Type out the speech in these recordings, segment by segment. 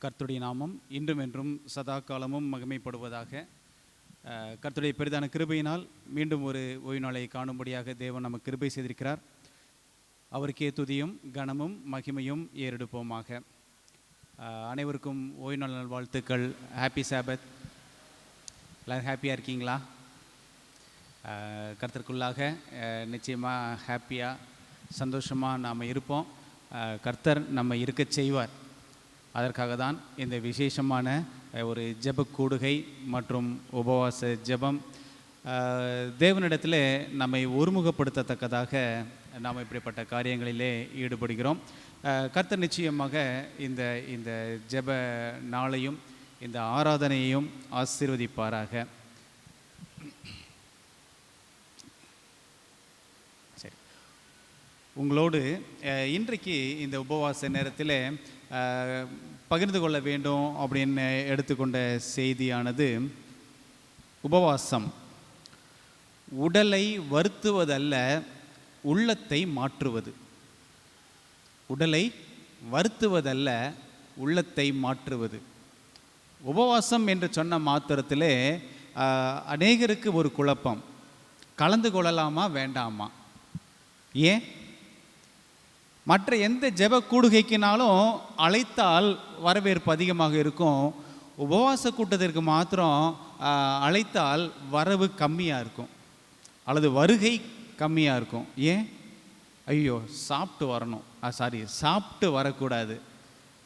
கர்த்தருடைய நாமம் இன்றும் என்றும் சதா காலமும் மகிமைப்படுவதாக. கர்த்தருடைய பெரிதான கிருபையினால் மீண்டும் ஒரு ஓய்வு நாளை காணும்படியாக தேவன் நமக்கு கிருபை செய்திருக்கிறார். அவருக்கே துதியும் கனமும் மகிமையும் ஏறெடுப்போமாக. அனைவருக்கும் ஓய்வு நாள் வாழ்த்துக்கள். ஹாப்பி சாபத். எல்லோரும் ஹாப்பியாக இருக்கீங்களா? கர்த்தருக்குள்ளாக நிச்சயமாக ஹாப்பியாக சந்தோஷமாக நாம் இருப்போம். கர்த்தர் நம்ம இருக்க செய்வார். அதற்காக தான் இந்த விசேஷமான ஒரு ஜெப கூடுகை மற்றும் உபவாச ஜெபம். தேவனிடத்தில் நம்மை ஒருமுகப்படுத்தத்தக்கதாக நாம் இப்படிப்பட்ட காரியங்களிலே ஈடுபடுகிறோம். கர்த்தர் நிச்சயமாக இந்த இந்த ஜெப நாளையும் இந்த ஆராதனையையும் ஆசீர்வதிப்பாராக. சரி, உங்களோடு இன்றைக்கு இந்த உபவாச நேரத்தில் பகிர்ந்து கொள்ள வேண்டும் அப்படின்னு எடுத்துக்கொண்ட செய்தியானது, உபவாசம் உடலை வருத்துவதல்ல, உள்ளத்தை மாற்றுவது. உடலை வருத்துவதல்ல, உள்ளத்தை மாற்றுவது. உபவாசம் என்று சொன்ன மாத்திரத்திலே அநேகருக்கு ஒரு குழப்பம். கலந்து கொள்ளலாமா வேண்டாமா? ஏன்? மற்ற எந்த ஜெப கூடுகைக்குனாலும் அழைத்தால் வரவேற்பு அதிகமாக இருக்கும். உபவாச கூட்டத்திற்கு மாத்திரம் அழைத்தால் வரவு கம்மியாக இருக்கும், அல்லது வருகை கம்மியாக இருக்கும். ஏன்? ஐயோ, சாப்பிட்டு வரணும், சாப்பிட்டு வரக்கூடாது,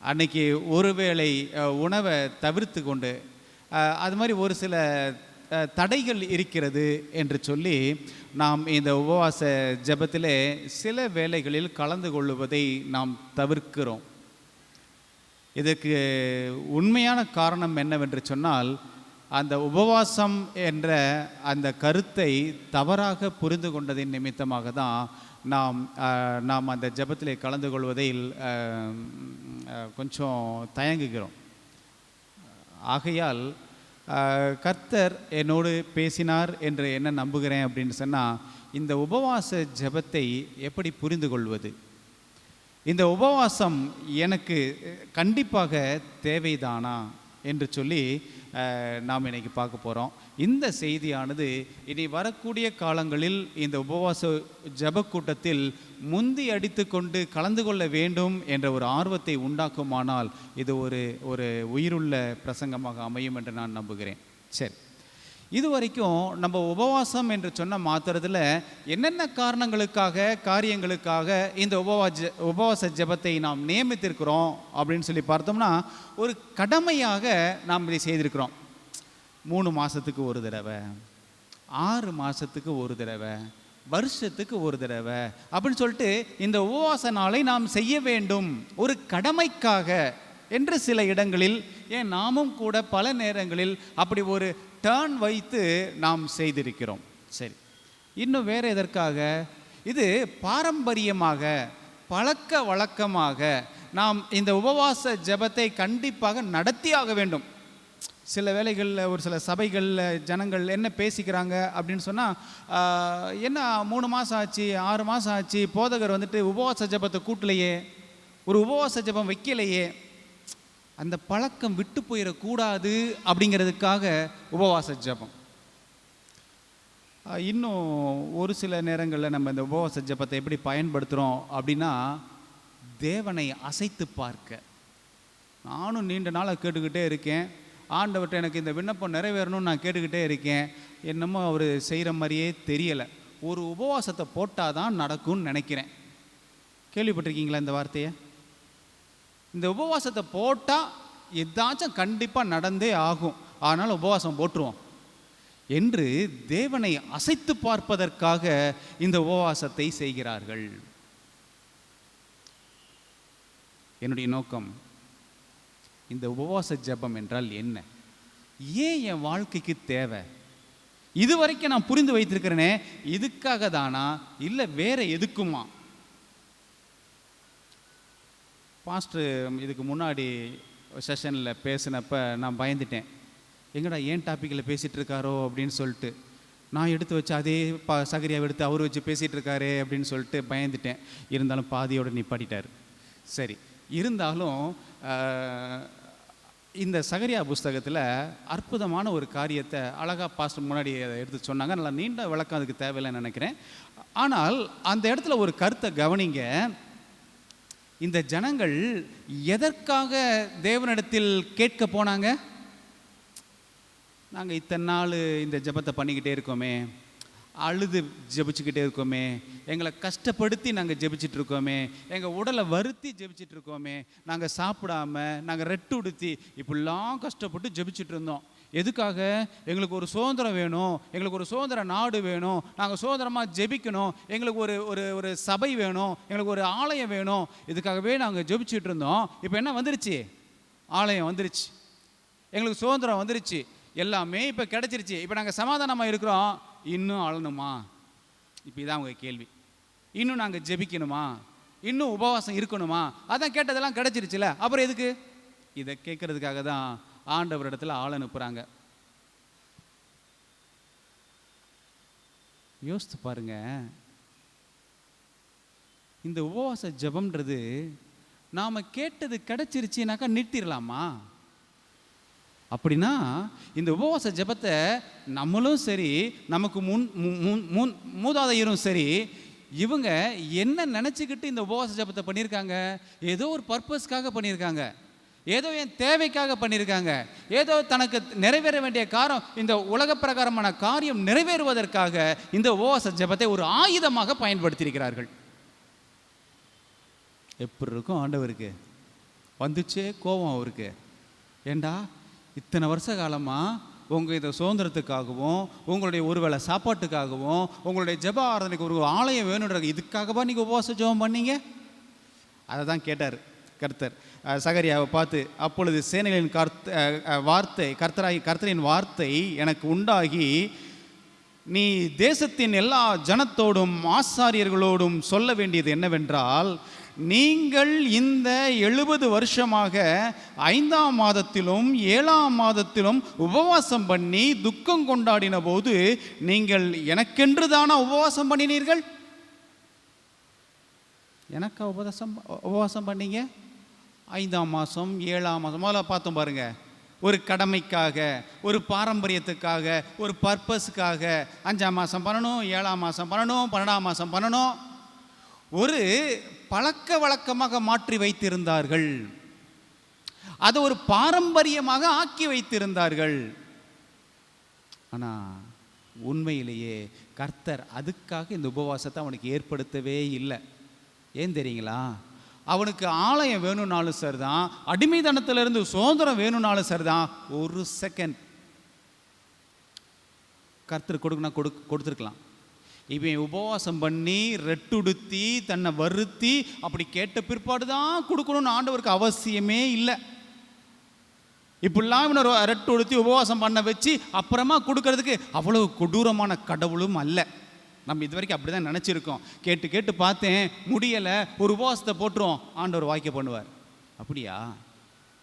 அன்னைக்கு ஒருவேளை உணவை தவிர்த்து கொண்டு அது மாதிரி ஒரு சில தடைகள் இருக்கிறது என்று சொல்லி நாம் இந்த உபவாச ஜெபத்திலே சில வேளைகளில் கலந்து கொள்ளுவதை நாம் தவிர்க்கிறோம். இதற்கு உண்மையான காரணம் என்னவென்று சொன்னால், அந்த உபவாசம் என்ற அந்த கருத்தை தவறாக புரிந்து கொண்டதின் நிமித்தமாக தான் நாம் அந்த ஜெபத்திலே கலந்து கொள்வதில் கொஞ்சம் தயங்குகிறோம். ஆகையால் கர்த்தர் என்னோடு பேசினார் என்று என்ன நம்புகிறேன் அப்படின்னு சொன்னால், இந்த உபவாச ஜெபத்தை எப்படி புரிந்து கொள்வது? இந்த உபவாசம் எனக்கு கண்டிப்பாக தேவைதானா என்று சொல்லி நாம் இன்னைக்கு பார்க்க போகிறோம். இந்த செய்தியானது இனி வரக்கூடிய காலங்களில் இந்த உபவாச ஜெப கூட்டத்தில் முந்தி அடித்து கொண்டு கலந்து கொள்ள வேண்டும் என்ற ஒரு ஆர்வத்தை உண்டாக்குமானால் இது ஒரு உயிருள்ள பிரசங்கமாக அமையும் என்று நான் நம்புகிறேன். சரி, இதுவரைக்கும் நம்ம உபவாசம் என்று சொன்ன மாத்திரத்தில் என்னென்ன காரியங்களுக்காக இந்த உபவாச ஜெபத்தை நாம் நியமித்திருக்கிறோம் அப்படின்னு சொல்லி பார்த்தோம்னா, ஒரு கடமையாக நாம் இதை செய்திருக்கிறோம். 3 மாதத்துக்கு ஒரு தடவை, 6 மாதத்துக்கு ஒரு தடவை, வருஷத்துக்கு ஒரு தடவை அப்படின்னு சொல்லிட்டு இந்த உபவாச நாளை நாம் செய்ய வேண்டும் ஒரு கடமைக்காக என்று சில இடங்களில், ஏன் நாமும் கூட பல நேரங்களில் அப்படி ஒரு டர்ன் வைத்து நாம் செய்திருக்கிறோம். சரி, இன்னும் வேறு எதற்காக? இது பாரம்பரியமாக, பழக்க வழக்கமாக நாம் இந்த உபவாச ஜெபத்தை கண்டிப்பாக நடத்தியாக வேண்டும். சில வேளைகளில் ஒரு சில சபைகளில் ஜனங்கள் என்ன பேசிக்கிறாங்க அப்படின்னு சொன்னால், என்ன 3 மாதம் ஆச்சு, 6 மாதம் ஆச்சு, போதகர் வந்துட்டு உபவாச ஜெபத்தை கூட்டலையே, ஒரு உபவாச ஜெபம் வைக்கலையே, அந்த பழக்கம் விட்டு போயிடக்கூடாது அப்படிங்கிறதுக்காக உபவாச ஜெபம். இன்னும் ஒரு சில நேரங்களில் நம்ம இந்த உபவாச ஜெபத்தை எப்படி பயன்படுத்துகிறோம் அப்படின்னா, தேவனை அசைத்து பார்க்க. நானும் நீண்ட நாளாக கேட்டுக்கிட்டே இருக்கேன், ஆண்டவர்கிட்ட எனக்கு இந்த விண்ணப்பம் நிறைவேறணும்னு நான் கேட்டுக்கிட்டே இருக்கேன், என்னமோ அவர் செய்கிற மாதிரியே தெரியலை. ஒரு உபவாசத்தை போட்டால் தான் நடக்கும்னு நினைக்கிறேன். கேள்விப்பட்டிருக்கீங்களா இந்த வார்த்தையை? இந்த உபவாசத்தை போட்டால் ஏதாச்சும் கண்டிப்பாக நடந்தே ஆகும், ஆனால் உபவாசம் போட்டுருவோம் என்று தேவனை அசைத்து பார்ப்பதற்காக இந்த உபவாசத்தை செய்கிறார்கள். என்னுடைய நோக்கம், இந்த உபவாச ஜெபம் என்றால் என்ன? ஏன் என் வாழ்க்கைக்கு தேவை? இதுவரைக்கும் நான் புரிந்து வைத்திருக்கிறேனே, இதுக்காக தானா இல்லை வேற எதுக்குமா? பாஸ்டர் இதுக்கு முன்னாடி செஷனில் பேசினப்ப நான் பயந்துட்டேன், எங்கடா ஏன் டாப்பிக்கில் பேசிகிட்டு இருக்காரோ அப்படின்னு சொல்லிட்டு. நான் எடுத்து வச்சு அதே சகரியாவை எடுத்து அவர் வச்சு பேசிகிட்டு இருக்காரு அப்படின்னு சொல்லிட்டு பயந்துட்டேன். இருந்தாலும் பாதியோடு நிப்பாட்டிட்டார். சரி, இருந்தாலும் இந்த சகரியா புஸ்தகத்தில் அற்புதமான ஒரு காரியத்தை அழகாக பாஸ்டர் முன்னாடி அதை எடுத்து சொன்னாங்க. நல்லா நீண்ட விளக்கம் அதுக்கு தேவையில்லைன்னு நினைக்கிறேன். ஆனால் அந்த இடத்துல ஒரு கருத்தை கவனிங்க. இந்த ஜனங்கள் எதற்காக தேவனிடத்தில் கேட்க போனாங்க? நாங்கள் இத்தனை நாள் இந்த ஜெபத்தை பண்ணிக்கிட்டே இருக்கோமே, அழுது ஜெபிச்சுக்கிட்டே இருக்கோமே, எங்களை கஷ்டப்படுத்தி நாங்கள் ஜெபிச்சுட்டு இருக்கோமே, எங்கள் உடலை வருத்தி ஜெபிச்சுட்டு இருக்கோமே, நாங்கள் சாப்பிடாம நாங்கள் ரெட்டு உடுத்தி இப்படிலாம் கஷ்டப்பட்டு ஜெபிச்சுட்டு இருந்தோம். எதுக்காக? எங்களுக்கு ஒரு சுதந்திரம் வேணும், எங்களுக்கு ஒரு சுதந்திர நாடு வேணும், நாங்கள் சுதந்திரமாக ஜெபிக்கணும், எங்களுக்கு ஒரு ஒரு ஒரு சபை வேணும், எங்களுக்கு ஒரு ஆலயம் வேணும், இதுக்காகவே நாங்கள் ஜெபிச்சுட்டு இருந்தோம். இப்போ என்ன வந்துருச்சு? ஆலயம் வந்துருச்சு, எங்களுக்கு சுதந்திரம் வந்துருச்சு, எல்லாமே இப்போ கிடச்சிருச்சு, இப்போ நாங்கள் சமாதானமாக இருக்கிறோம். இன்னும் அழணுமா? இப்போ இதான் உங்கள் கேள்வி. இன்னும் நாங்கள் ஜெபிக்கணுமா? இன்னும் உபவாசம் இருக்கணுமா? அதான் கேட்டதெல்லாம் கிடச்சிருச்சுல, அப்புறம் எதுக்கு? இதை கேட்கறதுக்காக தான் ஆண்டவரிடத்தில் ஆள் அனுப்புகிறாங்க. யோசித்து பாருங்க, இந்த உபவாச ஜெபம்ன்றது நாம் கேட்டது கிடச்சிருச்சுனாக்கா நிறுத்திடலாமா? அப்படின்னா இந்த உபவாச ஜெபத்தை நம்மளும் சரி, நமக்கு மூதாதையரும் சரி, இவங்க என்ன நினச்சிக்கிட்டு இந்த உபவாச ஜெபத்தை பண்ணியிருக்காங்க? ஏதோ ஒரு பர்பஸ்க்காக பண்ணியிருக்காங்க, ஏதோ என் தேவைக்காக பண்ணியிருக்காங்க, ஏதோ தனக்கு நிறைவேற வேண்டிய காரியம், இந்த உலக பிரகாரமான காரியம் நிறைவேறுவதற்காக இந்த உபவாச ஜெபத்தை ஒரு ஆயுதமாக பயன்படுத்தியிருக்கிறார்கள். எப்படி இருக்கும் ஆண்டவருக்கு? வந்துச்சே கோபம் அவருக்கு. ஏண்டா இத்தனை வருஷ காலமாக உங்கள் இந்த சுதந்திரத்துக்காகவும் உங்களுடைய ஒருவேளை சாப்பாட்டுக்காகவும் உங்களுடைய ஜெப ஆராதனைக்கு ஒரு ஆலயம் வேணுன்ற இதுக்காகவா நீங்கள் உபவாச ஜெபம் பண்ணீங்க? அதை தான் கேட்டார் கர்த்தர் சகரியாவை பார்த்து. அப்பொழுது சேனைகளின் வார்த்தை கர்த்தரின் வார்த்தை எனக்கு உண்டாகி, நீ தேசத்தின் எல்லா ஜனத்தோடும் ஆசாரியர்களோடும் சொல்ல வேண்டியது என்னவென்றால், நீங்கள் இந்த 70 வருஷமாக 5ஆம் மாதத்திலும் 7ஆம் மாதத்திலும் உபவாசம் பண்ணி துக்கம் கொண்டாடின போது நீங்கள் எனக்கென்று தானா உபவாசம் பண்ணினீர்கள்? எனக்கா உபவாசம் பண்ணீங்க? 5ஆம் மாதம் 7ஆம் மாதம் முதல்ல பார்த்தோம் பாருங்க. ஒரு கடமைக்காக, ஒரு பாரம்பரியத்துக்காக, ஒரு பர்பஸுக்காக 5ஆம் மாதம் பண்ணணும், 7ஆம் மாதம் பண்ணணும், 12ஆம் மாதம் பண்ணணும். ஒரு பழக்க வழக்கமாக மாற்றி வைத்திருந்தார்கள், அதை ஒரு பாரம்பரியமாக ஆக்கி வைத்திருந்தார்கள். ஆனால் உண்மையிலேயே கர்த்தர் அதுக்காக இந்த உபவாசத்தை அவனுக்கு ஏற்படுத்தவே இல்லை. ஏன் தெரியுங்களா? அவனுக்கு ஆலயம் வேணும்னாலும் சரிதான், அடிமைத்தனத்திலிருந்து சுதந்திரம் வேணும்னாலும் சரிதான், ஒரு செகண்ட் கர்த்தர் கொடுத்துருக்கலாம். இவன் உபவாசம் பண்ணி ரெட்டுடுத்தி தன்னை வருத்தி அப்படி கேட்ட பிற்பாடு தான் கொடுக்கணும்னு ஆண்டவருக்கு அவசியமே இல்லை. இப்படிலாம் இவனை ரெட்டு உடுத்தி உபவாசம் பண்ண வச்சு அப்புறமா கொடுக்கறதுக்கு அவ்வளவு கொடூரமான கடவுளும் அல்ல. நம்ம இது வரைக்கும் அப்படி தான் நினச்சிருக்கோம். கேட்டு கேட்டு பார்த்தேன், முடியலை, ஒரு உபவாசத்தை போட்டுரும், ஆண்டவர் வாய்க்க பண்ணுவார். அப்படியா?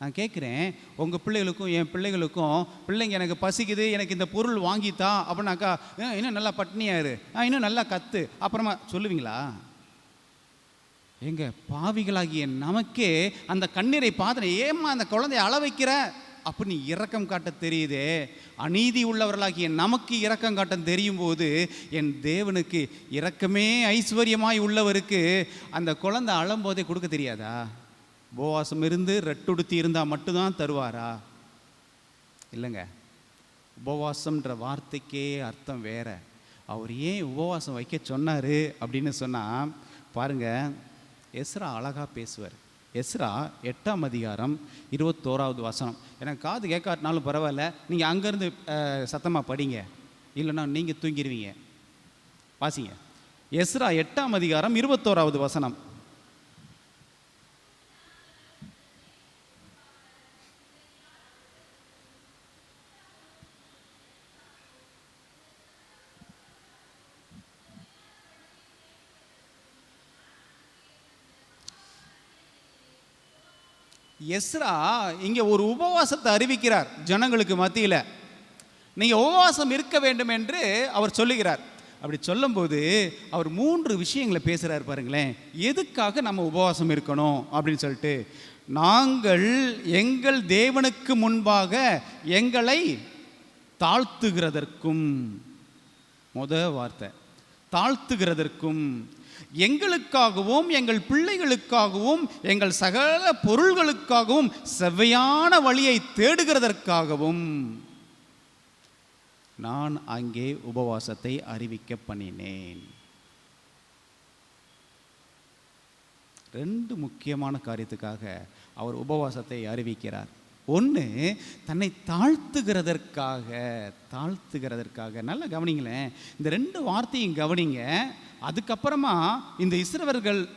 நான் கேட்குறேன், உங்கள் பிள்ளைகளுக்கும் என் பிள்ளைகளுக்கும், பிள்ளைங்க எனக்கு பசிக்குது, எனக்கு இந்த பொருள் வாங்கித்தா அப்படின்னாக்கா, இன்னும் நல்லா பட்னியாரு, இன்னும் நல்லா கத்து, அப்புறமா சொல்லுவீங்களா? எங்க பாவிகளாகிய நமக்கே அந்த கண்ணீரை பார்த்து, ஏமா அந்த குழந்தைய அள வைக்கிற அப்படின்னு இரக்கம் காட்ட தெரியுதே, அநீதி உள்ளவர்களாகிய நமக்கு இரக்கம் காட்ட தெரியும் போது என் தேவனுக்கு இரக்கமே ஐஸ்வர்யமாய் உள்ளவருக்கு அந்த குழந்தை அழும்போதே கொடுக்க தெரியாதா? உபவாசம் இருந்து ரெட்டுடுத்தி இருந்தால் மட்டும்தான் தருவாரா? இல்லைங்க, உபவாசம்ன்ற வார்த்தைக்கே அர்த்தம் வேற. அவர் ஏன் உபவாசம் வைக்க சொன்னார் அப்படின்னு சொன்னால் பாருங்க, எஸ்ரா அழகாக பேசுவார். எஸ்ரா 8ஆம் அதிகாரம் 21வது வசனம். எனக்கு காது கேட்காட்டினாலும் பரவாயில்ல, நீங்கள் அங்கேருந்து சத்தமாக படிங்க, இல்லைன்னா நீங்கள் தூங்கிடுவீங்க. வாசிங்க. எஸ்ரா 8ஆம் அதிகாரம் 21வது வசனம். எஸ்ரா இங்கே ஒரு உபவாசத்தை அறிவிக்கிறார் ஜனங்களுக்கு மத்தியில். நீங்கள் உபவாசம் இருக்க வேண்டும் என்று அவர் சொல்லுகிறார். அப்படி சொல்லும்போது அவர் 3 விஷயங்களை பேசுகிறார் பாருங்களேன். எதுக்காக நம்ம உபவாசம் இருக்கணும் அப்படின்னு சொல்லிட்டு, நாங்கள் எங்கள் தேவனுக்கு முன்பாக எங்களை தாழ்த்துகிறதற்கும், வார்த்தை தாழ்த்துகிறதற்கும், எங்களுக்காகவும் எங்கள் பிள்ளைகளுக்காகவும் எங்கள் சகல பொருள்களுக்காகவும் செவ்வையான வழியை தேடுகிறதற்காகவும் நான் அங்கே உபவாசத்தை அறிவிக்க பண்ணினேன். 2 முக்கியமான காரியத்துக்காக அவர் உபவாசத்தை அறிவிக்கிறார். ஒன்று, தன்னை தாழ்த்துகிறதற்காக. நல்லா கவனிங்களேன், இந்த 2 வார்த்தையும் கவனிங்க. அதுக்கப்புறமா இந்த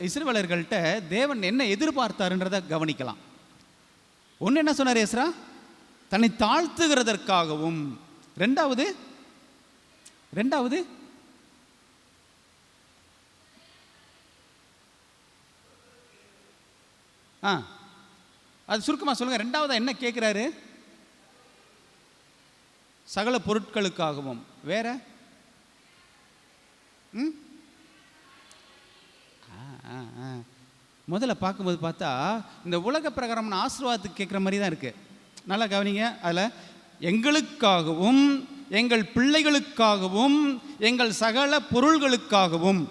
இஸ்ரவேலர்கள்ட்ட தேவன் என்ன எதிர்பார்த்தாருன்றதை கவனிக்கலாம். ஒன்று என்ன சொன்னார் எஸ்ரா? தன்னை தாழ்த்துகிறதற்காகவும். ரெண்டாவது அது சுருக்கமாக சொல்லுங்க. ரெண்டாவது என்ன கேட்குறாரு? சகல பொருட்களுக்காகவும். வேற முதல்ல பார்க்கும்போது பார்த்தா இந்த உலக பிரகாரமான ஆசீர்வாதத்துக்கு கேட்குற மாதிரி தான் இருக்கு. நல்லா கவனிங்க. அதில் எங்களுக்காகவும் எங்கள் பிள்ளைகளுக்காகவும் எங்கள் சகல பொருள்களுக்காகவும்.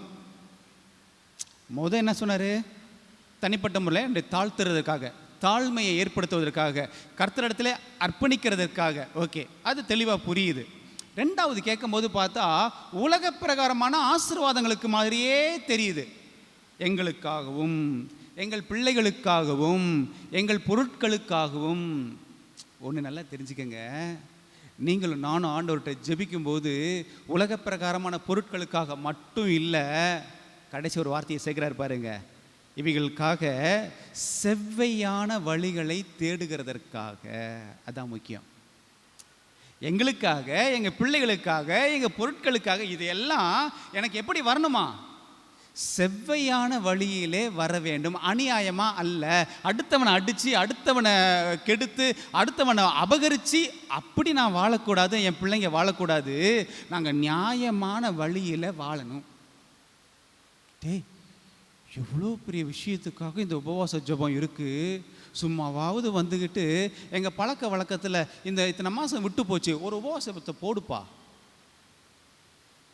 என்ன சொன்னார்? தனிப்பட்ட முறையில் என்னை தாழ்த்துறதுக்காக, தாழ்மையை ஏற்படுத்துவதற்காக, கர்த்தரிடத்தில் அர்ப்பணிக்கிறதுக்காக. ஓகே, அது தெளிவாக புரியுது. ரெண்டாவது கேட்கும்போது பார்த்தா உலக பிரகாரமான ஆசீர்வாதங்களுக்கு மாதிரியே தெரியுது. எங்களுக்காகவும் எங்கள் பிள்ளைகளுக்காகவும் எங்கள் பொருட்களுக்காகவும். ஒன்று நல்லா தெரிஞ்சுக்கங்க, நீங்களும் நானும் ஆண்டவர்கிட்ட ஜெபிக்கும்போது உலக பிரகாரமான பொருட்களுக்காக மட்டும் இல்லை, கடைசி ஒரு வார்த்தையை சேர்க்கிறார் பாருங்க, இவைகளுக்காக செவ்வையான வழிகளை தேடுகிறதற்காக. அதான் முக்கியம். எங்களுக்காக, எங்கள் பிள்ளைகளுக்காக, எங்கள் பொருட்களுக்காக, இதையெல்லாம் எனக்கு எப்படி வரணுமா? செவ்வையான வழியிலே வர வேண்டும். அநியாயமா அல்ல, அடுத்தவனை அடித்து, அடுத்தவனை கெடுத்து, அடுத்தவனை அபகரித்து அப்படி நான் வாழக்கூடாது, என் பிள்ளைங்க வாழக்கூடாது. நாங்கள் நியாயமான வழியில் வாழணும். எவ்வளோ பெரிய விஷயத்துக்காக இந்த உபவாச ஜெபம் இருக்குது. சும்மாவாவது வந்துக்கிட்டு எங்கள் பழக்க வழக்கத்தில் இத்தனை மாதம் விட்டு போச்சு, ஒரு உபவாசத்தை போடுப்பா,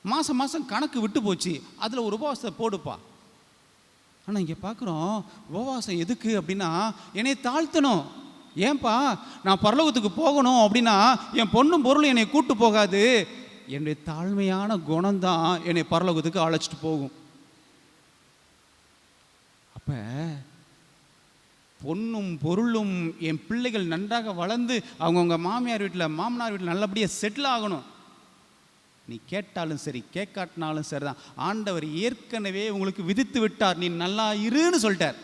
மாதம் கணக்கு விட்டு போச்சு, அதில் ஒரு உபவாசத்தை போடுப்பா. ஆனால் இங்கே பார்க்குறோம், உபவாசம் எதுக்கு அப்படின்னா என்னை தாழ்த்தணும். ஏன்பா, நான் பரலோகத்துக்கு போகணும் அப்படின்னா என் பொண்ணும் பொருளும் என்னை கூட்டு போகாது, என்னுடைய தாழ்மையான குணம்தான் என்னை பரலோகத்துக்கு அழைச்சிட்டு போகும். அப்போ பொண்ணும் பொருளும் என் பிள்ளைகள் நன்றாக வளர்ந்து அவங்கவுங்க மாமியார் வீட்டில் மாமனார் வீட்டில் நல்லபடியாக செட்டில் ஆகணும். நீ கேட்டாலும் சரி கேட்காட்டினாலும் சரிதான், ஆண்டவர் ஏற்கனவே உங்களுக்கு விதித்து விட்டார், நீ நல்லா இருன்னு சொல்லிட்டார்.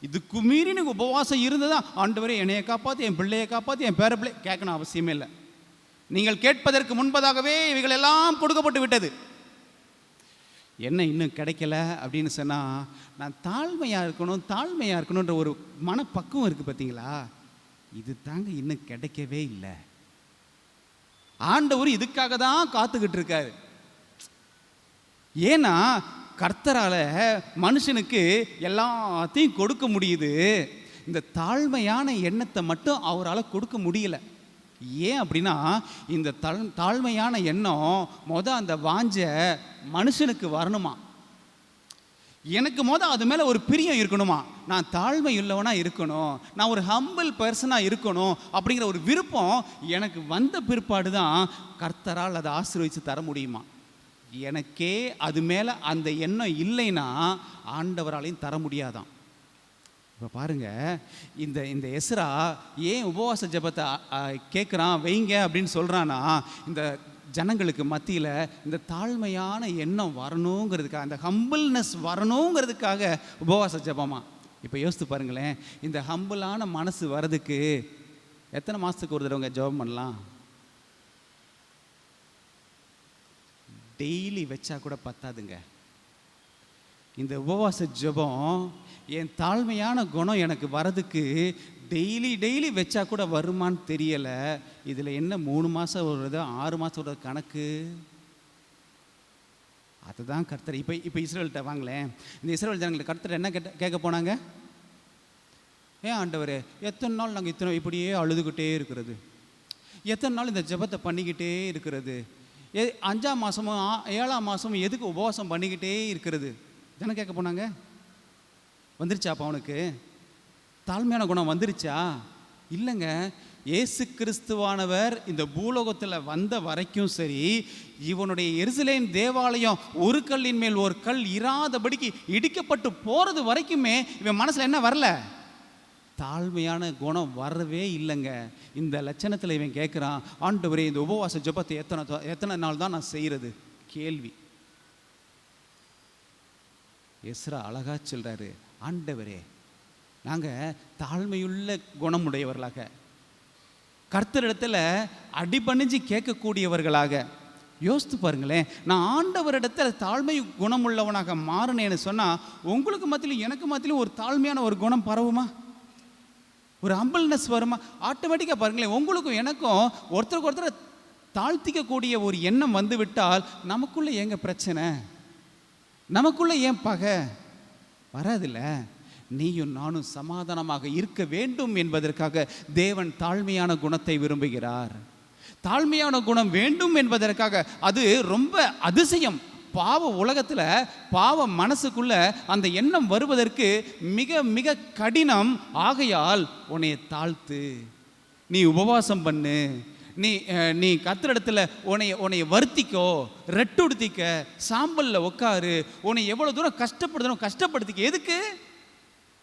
இதுக்கு மீறி எனக்கு உபவாசம் இருந்ததான் ஆண்டவரே என்னையை காப்பாற்றி, என் பிள்ளையை காப்பாற்றி, என் பேர பிள்ளை கேட்கணும் அவசியமே இல்லை. நீங்கள் கேட்பதற்கு முன்பதாகவே இவைகள் எல்லாம் கொடுக்கப்பட்டு விட்டது. என்ன இன்னும் கிடைக்கல அப்படின்னு சொன்னால், நான் தாழ்மையாக இருக்கணுன்ற ஒரு மனப்பக்குவம் இருக்குது பார்த்தீங்களா, இது தாங்க இன்னும் கிடைக்கவே இல்லை. ஆண்டவர் இதுக்காக தான் காத்துக்கிட்டு இருக்காரு. ஏன்னா கர்த்தரால் மனுஷனுக்கு எல்லாத்தையும் கொடுக்க முடியுது, இந்த தாழ்மையான எண்ணத்தை மட்டும் அவரால் கொடுக்க முடியல. ஏன் அப்படின்னா இந்த தாழ்மையான எண்ணம் அந்த வாஞ்ச மனுஷனுக்கு வரணுமா, எனக்கு அது மேலே ஒரு பிரியம் இருக்கணுமா, நான் தாழ்மை உள்ளவனா இருக்கணும், நான் ஒரு ஹம்பிள் பர்சனாக இருக்கணும் அப்படிங்கிற ஒரு விருப்பம் எனக்கு வந்த பிற்பாடு தான் கர்த்தரால் அதை ஆசீர்வதித்து தர முடியுமா. எனக்கே அது மேலே அந்த எண்ணம் இல்லைன்னா ஆண்டவராலையும் தர முடியாதான். இப்போ பாருங்கள், இந்த எஸ்ரா ஏன் உபவாச ஜெபத்தை கேட்குறான், வைங்க அப்படின்னு சொல்கிறான்னா, இந்த ஜனங்களுக்கு மத்தியில் இந்த தாழ்மையான எண்ணம் வரணுங்கிறதுக்காக, அந்த ஹம்பிள்னஸ் வரணுங்கிறதுக்காக உபவாச ஜெபமா. இப்போ யோசித்து பாருங்களேன், இந்த ஹம்பிளான மனசு வர்றதுக்கு எத்தனை மாதத்துக்கு ஒரு தடவை ஜெபம் பண்ணலாம்? டெய்லி வச்சா கூட பத்தாதுங்க. இந்த உபவாச ஜெபம் என் தாழ்மையான குணம் எனக்கு வரதுக்கு டெய்லி வச்சா கூட வருமானு தெரியலை. இதில் என்ன 3 மாதம் வருது, 6 மாதம் வருது கணக்கு? அதுதான் கர்த்தர். இப்போ இஸ்ரவேல்கிட்ட வாங்களேன், இந்த இஸ்ரவேல் ஜனங்கள்ட்ட கர்த்தர் என்ன கேட்க போனாங்க? ஏன் ஆண்டவரே, எத்தனை நாள் நாங்கள் இப்படியே அழுதுகிட்டே இருக்கிறது, எத்தனை நாள் இந்த ஜெபத்தை பண்ணிக்கிட்டே இருக்கிறது, 5ஆம் மாதமும் 7ஆம் மாதமும் எதுக்கு உபவாசம் பண்ணிக்கிட்டே இருக்கிறது தானே கேட்க போனாங்க. வந்துருச்சாப்பா அவனுக்கு தாழ்மையான குணம் வந்துருச்சா? இல்லைங்க. இயேசு கிறிஸ்துவானவர் இந்த பூலோகத்தில் வந்த வரைக்கும் சரி, இவனுடைய எருசலேம் தேவாலயம் ஒரு கல்லின் மேல் ஒரு கல் இராதபடிக்கு இடிக்கப்பட்டு போகிறது வரைக்குமே இவன் மனசில் என்ன வரல? தாழ்மையான குணம் வரவே இல்லைங்க. இந்த லட்சணத்தில் இவன் கேட்குறான், ஆண்டவரே இந்த உபவாச ஜெபத்தை எத்தனை நாள் தான் நான் செய்கிறது? கேள்வி. எஸ்ரா அழகா சொல்றாரு, ஆண்டவரே நாங்கள் தாழ்மையுள்ள குணமுடையவர்களாக, கர்த்தரிடத்தில் அடிபணிஞ்சு கேட்கக்கூடியவர்களாக. யோசித்து பாருங்களேன், நான் ஆண்டவரிடத்தில் தாழ்மை குணமுள்ளவனாக மாறினேன்னு சொன்னால் உங்களுக்கு மத்தியிலும் எனக்கு மத்தியிலும் ஒரு தாழ்மையான ஒரு குணம் பரவுமா? ஒரு ஹம்பிள்னஸ் வருமா? ஆட்டோமேட்டிக்காக பாருங்களேன், உங்களுக்கும் எனக்கும் ஒருத்தருக்கு ஒருத்தர் தாழ்த்திக்கக்கூடிய ஒரு எண்ணம் வந்து விட்டால் நமக்குள்ளே ஏங்க பிரச்சனை? நமக்குள்ளே ஏன் பகை வராதில்ல? நீயும் நானும் சமாதானமாக இருக்க வேண்டும் என்பதற்காக தேவன் தாழ்மையான குணத்தை விரும்புகிறார். தாழ்மையான குணம் வேண்டும் என்பதற்காக அது ரொம்ப அதிசயம். பாவ உலகத்தில் பாவ மனசுக்குள்ள அந்த எண்ணம் வருவதற்கு மிக மிக கடினம். ஆகையால் உன்னை தாழ்த்து, நீ உபவாசம் பண்ணு, நீ கர்த்தரிடத்தில் உன்னை வருத்திக்கோ, ரெட்டுடுத்திக்க, சாம்பலில் உட்காரு, உன்னை எவ்வளோ தூரம் கஷ்டப்படுத்திக்க. எதுக்கு?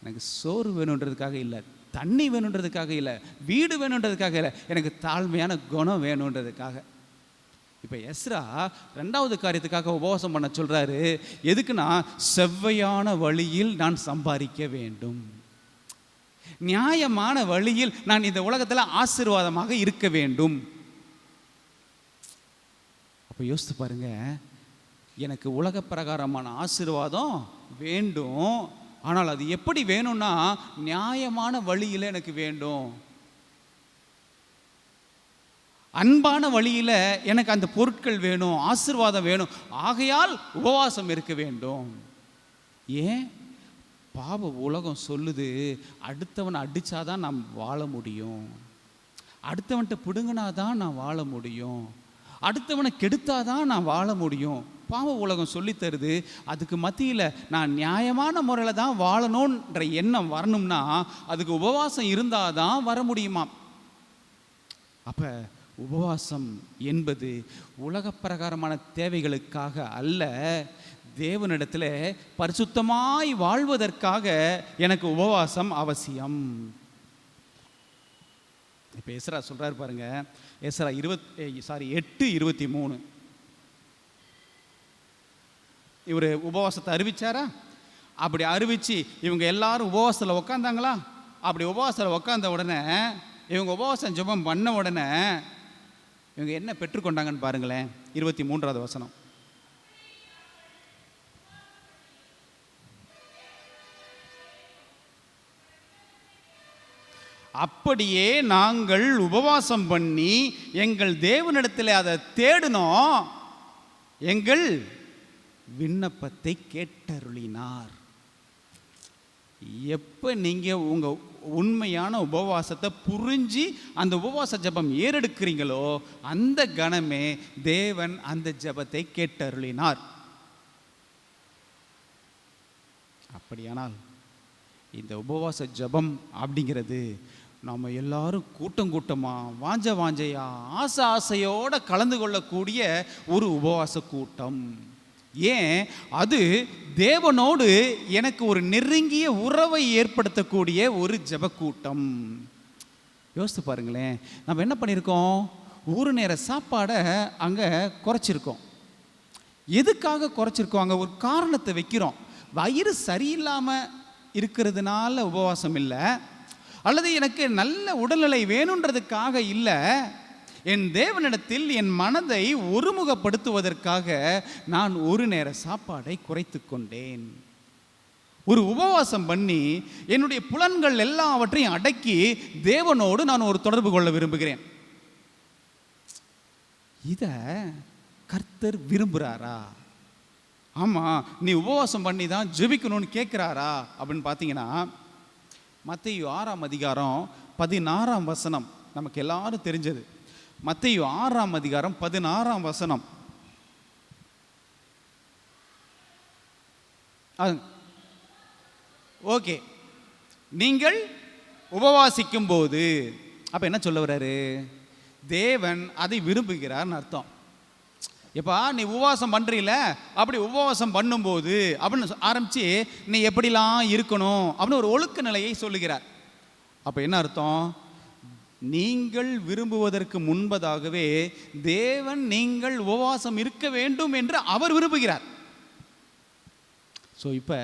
எனக்கு சோறு வேணுன்றதுக்காக இல்லை, தண்ணி வேணுன்றதுக்காக இல்லை, வீடு வேணுன்றதுக்காக இல்லை, எனக்கு தாழ்மையான குணம் வேணுன்றதுக்காக. இப்போ எஸ்ரா 2வது காரியத்துக்காக உபவாசம் பண்ண சொல்கிறாரு. எதுக்குன்னா, செவ்வையான வழியில் நான் சம்பாதிக்க வேண்டும், நியாயமான வழியில் நான் இந்த உலகத்தில் ஆசீர்வாதமாக இருக்க வேண்டும். அப்போ யோசித்து பாருங்க, எனக்கு உலக பிரகாரமான ஆசீர்வாதம் வேண்டும், ஆனால் அது எப்படி வேணும்னா நியாயமான வழியில் எனக்கு வேண்டும், அன்பான வழியில் எனக்கு அந்த பொருட்கள் வேணும், ஆசீர்வாதம் வேணும். ஆகையால் உபவாசம் இருக்க வேண்டும். ஏன்? பாவ உலகம் சொல்லுது, அடுத்தவனை அடித்தாதான் நான் வாழ முடியும், அடுத்தவன்கிட்ட பிடுங்கினாதான் நான் வாழ முடியும், அடுத்தவனை கெடுத்தாதான் நான் வாழ முடியும். பாவ உலகம் சொல்லி தருது. அதுக்கு மத்தியில் நான் நியாயமான முறையில் தான் வாழணுன்ற எண்ணம் வரணும்னா அதுக்கு உபவாசம் இருந்தால் தான் வர முடியுமா? அப்போ உபவாசம் என்பது உலக பிரகாரமான தேவைகளுக்காக அல்ல, தேவனிடத்தில் பரிசுத்தமாய் வாழ்வதற்காக எனக்கு உபவாசம் அவசியம். இப்போ எஸ்ரா சொல்கிறார் பாருங்க, எஸ்ரா 8:23 இவர் உபவாசத்தை அறிவிச்சாரா? அப்படி அறிவித்து இவங்க எல்லாரும் உபவாசத்தில் உக்காந்தாங்களா? அப்படி உபவாசத்தில் உக்காந்த உடனே, இவங்க உபவாசம் ஜெபம் பண்ண உடனே இவங்க என்ன பெற்றுக்கொண்டாங்கன்னு பாருங்களேன். 23வது வசனம். அப்படியே நாங்கள் உபவாசம் பண்ணி எங்கள் தேவனிடத்தில் அதை தேடினோம், எங்கள் விண்ணப்பத்தை கேட்டருளினார். எப்போ நீங்கள் உங்கள் உண்மையான உபவாசத்தை புரிஞ்சு அந்த உபவாச ஜெபம் ஏறெடுக்கிறீங்களோ அந்த கணமே தேவன் அந்த ஜெபத்தை கேட்டருளினார். அப்படியானால் இந்த உபவாச ஜெபம் அப்படிங்கிறது நாம் எல்லாரும் கூட்டமாக வாஞ்சையா ஆசையோடு கலந்து கொள்ளக்கூடிய ஒரு உபவாச கூட்டம். ஏன்? அது தேவனோடு எனக்கு ஒரு நெருங்கிய உறவை ஏற்படுத்தக்கூடிய ஒரு ஜெபக்கூட்டம். யோசித்து பாருங்களேன், நம்ம என்ன பண்ணியிருக்கோம்? ஒரு நேர சாப்பாடை அங்கே குறைச்சிருக்கோம். எதுக்காக குறைச்சிருக்கோம்? அங்கே ஒரு காரணத்தை வைக்கிறோம். வயிறு சரியில்லாமல் இருக்கிறதுனால உபவாசம் இல்லை, அல்லது எனக்கு நல்ல உடல்நிலை வேணுன்றதுக்காக இல்லை, என் தேவனிடத்தில் என் மனதை ஒருமுகப்படுத்துவதற்காக நான் ஒரு நேர சாப்பாடை குறைத்து கொண்டேன். ஒரு உபவாசம் பண்ணி என்னுடைய புலன்கள் எல்லாவற்றையும் அடக்கி தேவனோடு நான் ஒரு தொடர்பு கொள்ள விரும்புகிறேன். இதை கர்த்தர் விரும்புகிறாரா? ஆமாம், நீ உபவாசம் பண்ணி தான் ஜெபிக்கணும்னு கேட்குறாரா அப்படின்னு பார்த்தீங்கன்னா, மத்தேயு 6ஆம் அதிகாரம் 16ஆம் வசனம் நமக்கு எல்லாரும் தெரிஞ்சது. மத்தேயு 6ஆம் அதிகாரம் 16ஆம் வசனம். ஓகே, நீங்கள் உபவாசிக்கும் போது, அப்போ என்ன சொல்ல வர்றாரு? தேவன் அதை விரும்புகிறார்னு அர்த்தம். எப்பா நீ உபவாசம் பண்ணுறீல, அப்படி உபவாசம் பண்ணும்போது அப்படின்னு ஆரம்பித்து நீ எப்படிலாம் இருக்கணும் அப்படின்னு ஒரு ஒழுக்க நிலையை சொல்லுகிறார். அப்போ என்ன அர்த்தம்? நீங்கள் விரும்புவதற்கு முன்பதாகவே தேவன் நீங்கள் உபவாசம் இருக்க வேண்டும் என்று அவர் விரும்புகிறார். ஸோ இப்போ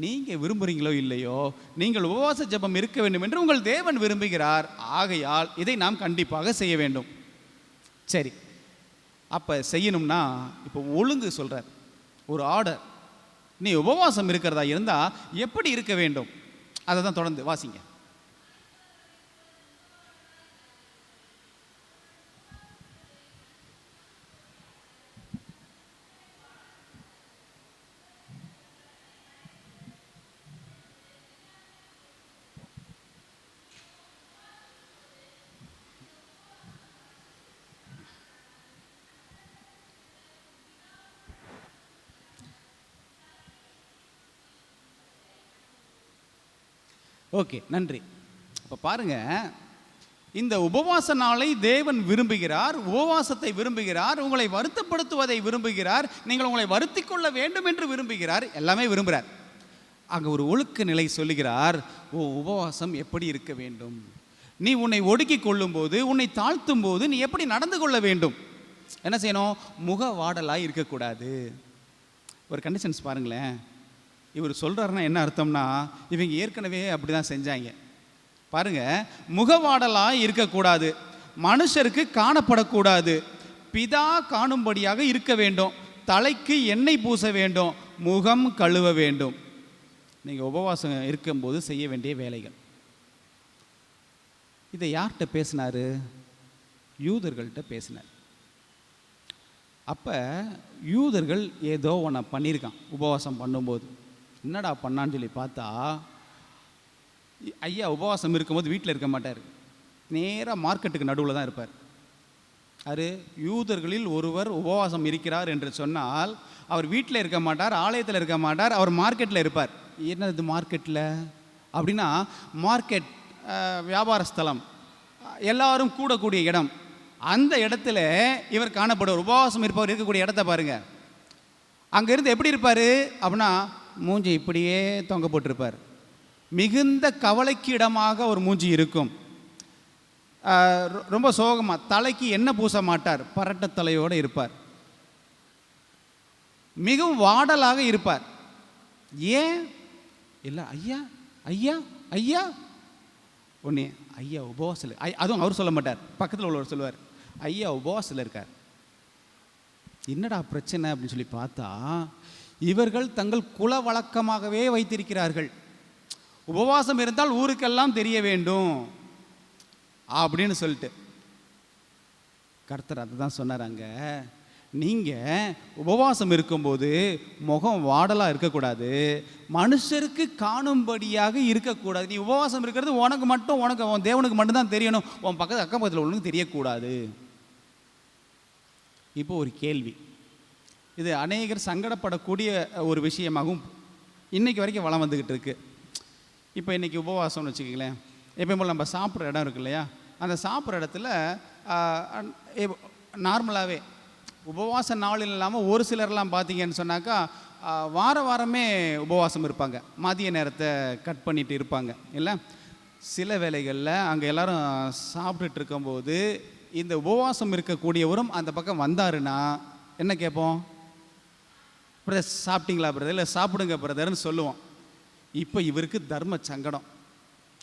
நீங்கள் விரும்புகிறீங்களோ இல்லையோ, நீங்கள் உபவாச ஜெபம் இருக்க வேண்டும் என்று உங்கள் தேவன் விரும்புகிறார். ஆகையால் இதை நாம் கண்டிப்பாக செய்ய வேண்டும். சரி, அப்போ செய்யணும்னா இப்போ ஒழுங்கு சொல்கிறார், ஒரு ஆர்டர். நீ உபவாசம் இருக்கிறதா இருந்தால் எப்படி இருக்க வேண்டும் அதை தான் தொடர்ந்து வாசிங்க. ஓகே, நன்றி. இப்போ பாருங்க, இந்த உபவாச நாளை தேவன் விரும்புகிறார், உபவாசத்தை விரும்புகிறார், உங்களை வருத்தப்படுத்துவதை விரும்புகிறார், நீங்கள் உங்களை வருத்தி கொள்ள வேண்டும் என்று விரும்புகிறார், எல்லாமே விரும்புகிறார். அங்கே ஒரு ஒழுக்க நிலை சொல்லுகிறார். உபவாசம் எப்படி இருக்க வேண்டும், நீ உன்னை ஒடுக்கி கொள்ளும் போது, உன்னை தாழ்த்தும் போது நீ எப்படி நடந்து கொள்ள வேண்டும், என்ன செய்யணும்? முக வாடலாக இருக்கக்கூடாது. ஒரு கண்டிஷன்ஸ் பாருங்களேன். இவர் சொல்கிறாருன்னா என்ன அர்த்தம்னா, இவங்க ஏற்கனவே அப்படி தான் செஞ்சாங்க பாருங்க. முகவாடலாக இருக்கக்கூடாது, மனுஷருக்கு காணப்படக்கூடாது, பிதா காணும்படியாக இருக்க வேண்டும், தலைக்கு எண்ணெய் பூச வேண்டும், முகம் கழுவ வேண்டும். நீங்கள் உபவாசம் இருக்கும்போது செய்ய வேண்டிய வேலைகள். இதை யார்கிட்ட பேசினார்? யூதர்கள்ட்ட பேசினார். அப்போ யூதர்கள் ஏதோ ஒன்று பண்ணியிருக்கான். உபவாசம் பண்ணும்போது என்னடா பண்ணான்னு சொல்லி பார்த்தா, ஐயா உபவாசம் இருக்கும்போது வீட்டில் இருக்க மாட்டார், நேராக மார்க்கெட்டுக்கு நடுவில் தான் இருப்பார். அது யூதர்களில் ஒருவர் உபவாசம் இருக்கிறார் என்று சொன்னால் அவர் வீட்டில் இருக்க மாட்டார், ஆலயத்தில் இருக்க மாட்டார், அவர் மார்க்கெட்டில் இருப்பார். என்னது மார்க்கெட்டில் அப்படின்னா, மார்க்கெட் வியாபார ஸ்தலம், எல்லாரும் கூடக்கூடிய இடம். அந்த இடத்துல இவர் காணப்படுவார். உபவாசம் இருப்பவர் இருக்கக்கூடிய இடத்த பாருங்க. அங்கேருந்து எப்படி இருப்பார் அப்படின்னா, மூஞ்சி இப்படியே தொங்க போட்டிருப்பார். மிகுந்த கவலைக்கு இடமாக ஒரு மூஞ்சி இருக்கும். ரொம்ப சோகமாக, தலைக்கு எண்ணெய் பூச மாட்டார், பரட்ட தலையோடு இருப்பார், மிகவும் வாடலாக இருப்பார். ஏன் இல்லை? ஐயா ஐயா ஐயா ஒன்று, ஐயா உபவாசத்தில், அதுவும் அவர் சொல்ல மாட்டார், பக்கத்தில் உள்ளவர் சொல்லுவார், ஐயா உபவாசத்தில் இருக்கார். என்னடா பிரச்சனை அப்படின்னு சொல்லி பார்த்தா, இவர்கள் தங்கள் குல வழக்கமாகவே வைத்திருக்கிறார்கள், உபவாசம் இருந்தால் ஊருக்கெல்லாம் தெரிய வேண்டும் அப்படின்னு சொல்லிட்டு. கர்த்தர் அதை தான் சொன்னார். அங்கே நீங்கள் உபவாசம் இருக்கும்போது முகம் வாடலாக இருக்கக்கூடாது, மனுஷருக்கு காணும்படியாக இருக்கக்கூடாது. நீ உபவாசம் இருக்கிறது உனக்கு மட்டும், உனக்கு உன் தேவனுக்கு மட்டும்தான் தெரியணும், உன் பக்கத்து அக்கம் பக்கத்தில் உள்ளவனுக்கு தெரியக்கூடாது. இப்போ ஒரு கேள்வி, இது அநேகர் சங்கடப்படக்கூடிய ஒரு விஷயமாகவும் இன்றைக்கி வரைக்கும் வளம் வந்துக்கிட்டு இருக்குது. இப்போ இன்றைக்கி உபவாசம்னு வச்சுக்கிங்களேன், எப்போ போல் நம்ம சாப்பிட்ற இடம் இருக்கு இல்லையா, அந்த சாப்பிட்ற இடத்துல நார்மலாகவே உபவாச நாள் இல்லாமல் ஒரு சிலர்லாம் பார்த்தீங்கன்னு சொன்னாக்கா வாரமே உபவாசம் இருப்பாங்க, மதிய நேரத்தை கட் பண்ணிட்டு இருப்பாங்க இல்லை. சில வேளைகளில் அங்கே எல்லோரும் சாப்பிட்டுட்டு இருக்கும்போது இந்த உபவாசம் இருக்கக்கூடியவரும் அந்த பக்கம் வந்தாருன்னா என்ன கேட்போம்? பிரதர் சாப்பிட்டீங்களா பிரதர், இல்லை சாப்பிடுங்க பிரதர்னு சொல்லுவோம். இப்போ இவருக்கு தர்ம சங்கடம்.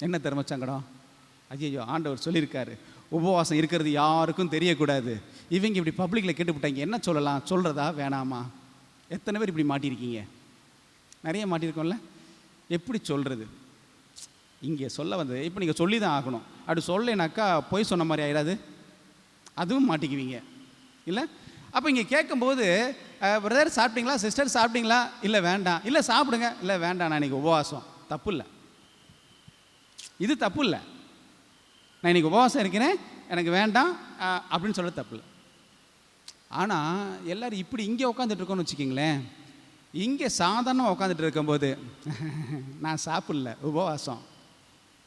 என்ன தர்ம சங்கடம்? ஐயோ, ஆண்டவர் சொல்லியிருக்காரு உபவாசம் இருக்கிறது யாருக்கும் தெரியக்கூடாது, இவங்க இப்படி பப்ளிக்கில் கேட்டுவிட்டாங்க, என்ன சொல்லலாம், சொல்கிறதா வேணாமா? எத்தனை பேர் இப்படி மாட்டியிருக்கீங்க? நிறைய மாட்டியிருக்கோம்ல. எப்படி சொல்கிறது? இங்கே சொல்ல வந்தது இப்போ நீங்கள் சொல்லி தான் ஆகணும். அப்படி சொல்லலைனாக்கா பொய் சொன்ன மாதிரி ஆயிடாது, அதுவும் மாட்டிக்குவீங்க இல்லை. அப்போ இங்கே கேட்கும்போது பிரதர் சாப்பிட்டீங்களா, சிஸ்டர் சாப்பிட்டீங்களா, இல்லை வேண்டாம், இல்லை சாப்பிடுங்க, இல்லை வேண்டாம், நான் இன்றைக்கி உபவாசம். தப்பு இல்லை, இது தப்பு இல்லை. நான் இன்றைக்கி உபவாசம் இருக்கிறேன், எனக்கு வேண்டாம் அப்படின்னு சொல்ல தப்பு இல்லை. ஆனால் எல்லோரும் இப்படி இங்கே உட்காந்துட்டு இருக்கோன்னு வச்சுக்கிங்களேன், இங்கே சாதாரணமாக உட்காந்துட்டு இருக்கும்போது நான் சாப்பிடல உபவாசம்